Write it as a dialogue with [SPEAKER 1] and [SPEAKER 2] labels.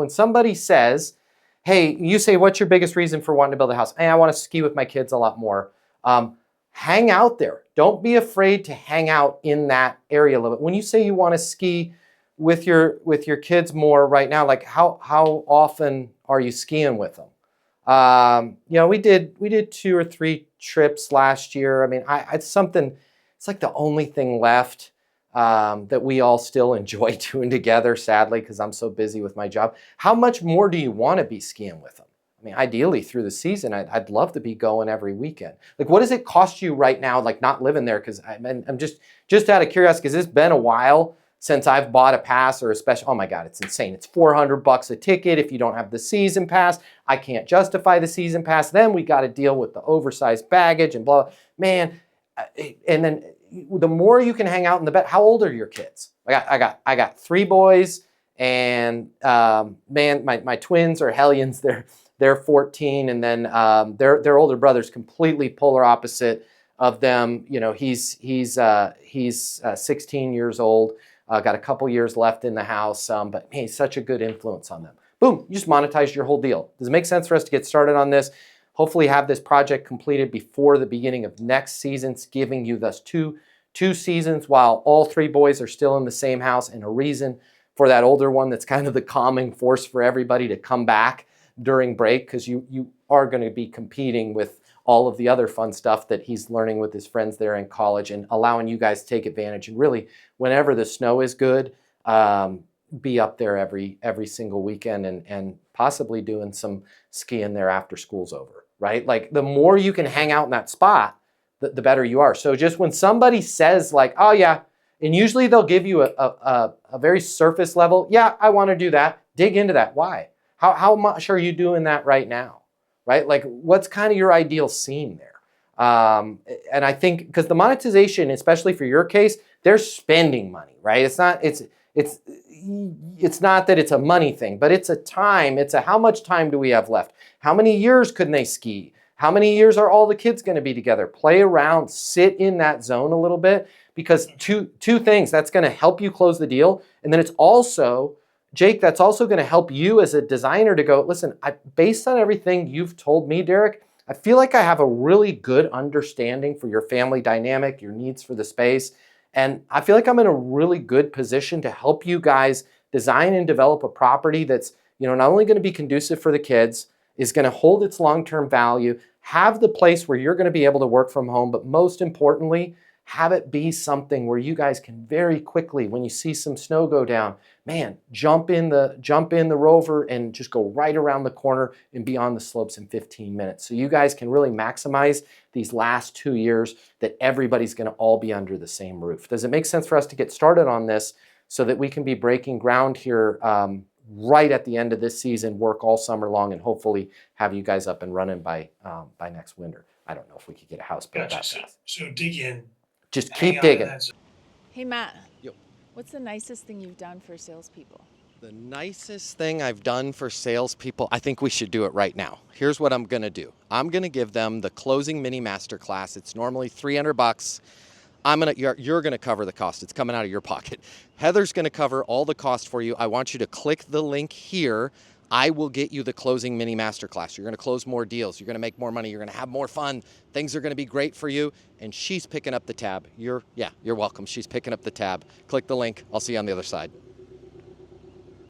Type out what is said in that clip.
[SPEAKER 1] When somebody says, hey, you say, what's your biggest reason for wanting to build a house? Hey, I want to ski with my kids a lot more. Hang out there. Don't be afraid to hang out in that area a little bit. When you say you want to ski with your kids more right now, like how often are you skiing with them? We did 2 or 3 trips last year. I mean, it's like the only thing left that we all still enjoy doing together, sadly, because I'm so busy with my job. How much more do you want to be skiing with them? I mean, ideally through the season, I'd love to be going every weekend. Like, what does it cost you right now, like not living there? Because I'm just out of curiosity, because it's been a while since I've bought a pass or a special. Oh my God, it's insane. It's $400 a ticket if you don't have the season pass. I can't justify the season pass. Then we got to deal with the oversized baggage and blah. Man, and then the more you can hang out in the bed. How old are your kids? I got 3 boys, and man, my twins are hellions. They're 14, and then their older brother's completely polar opposite of them. You know, he's 16 years old. Got a couple years left in the house, but man, he's such a good influence on them. Boom, you just monetized your whole deal. Does it make sense for us to get started on this? Hopefully have this project completed before the beginning of next season, giving you thus two seasons while all 3 boys are still in the same house, and a reason for that older one that's kind of the calming force for everybody to come back during break, because you are going to be competing with all of the other fun stuff that he's learning with his friends there in college, and allowing you guys to take advantage. And really, whenever the snow is good, be up there every single weekend, and possibly doing some skiing there after school's over, right? Like, the more you can hang out in that spot, the better you are. So just when somebody says like, oh yeah, and usually they'll give you a very surface level, yeah, I want to do that. Dig into that. Why? How much are you doing that right now? Right? Like, what's kind of your ideal scene there? And I think, because the monetization, especially for your case, they're spending money, right? It's not that it's a money thing, but it's a time. It's a how much time do we have left? How many years couldn't they ski? How many years are all the kids going to be together? Play around, sit in that zone a little bit, because two things, that's going to help you close the deal. And then it's also, Jake, that's also going to help you as a designer to go, listen, based on everything you've told me, Derek, I feel like I have a really good understanding for your family dynamic, your needs for the space. And I feel like I'm in a really good position to help you guys design and develop a property that's, not only going to be conducive for the kids, is going to hold its long-term value, have the place where you're going to be able to work from home, but most importantly, have it be something where you guys can very quickly, when you see some snow go down, man, jump in the Rover and just go right around the corner and be on the slopes in 15 minutes. So you guys can really maximize these last 2 years that everybody's going to all be under the same roof. Does it make sense for us to get started on this so that we can be breaking ground here right at the end of this season, work all summer long, and hopefully have you guys up and running by next winter? I don't know if we could get a house built that fast.
[SPEAKER 2] So dig in.
[SPEAKER 1] Just keep digging.
[SPEAKER 3] Hey, Matt.
[SPEAKER 1] Yo.
[SPEAKER 3] What's the nicest thing you've done for salespeople?
[SPEAKER 1] The nicest thing I've done for salespeople, I think we should do it right now. Here's what I'm going to do. I'm going to give them the closing mini masterclass. It's normally $300. You're going to cover the cost. It's coming out of your pocket. Heather's going to cover all the cost for you. I want you to click the link here. I will get you the closing mini masterclass. You're going to close more deals. You're going to make more money. You're going to have more fun. Things are going to be great for you. And she's picking up the tab. You're welcome. She's picking up the tab. Click the link. I'll see you on the other side.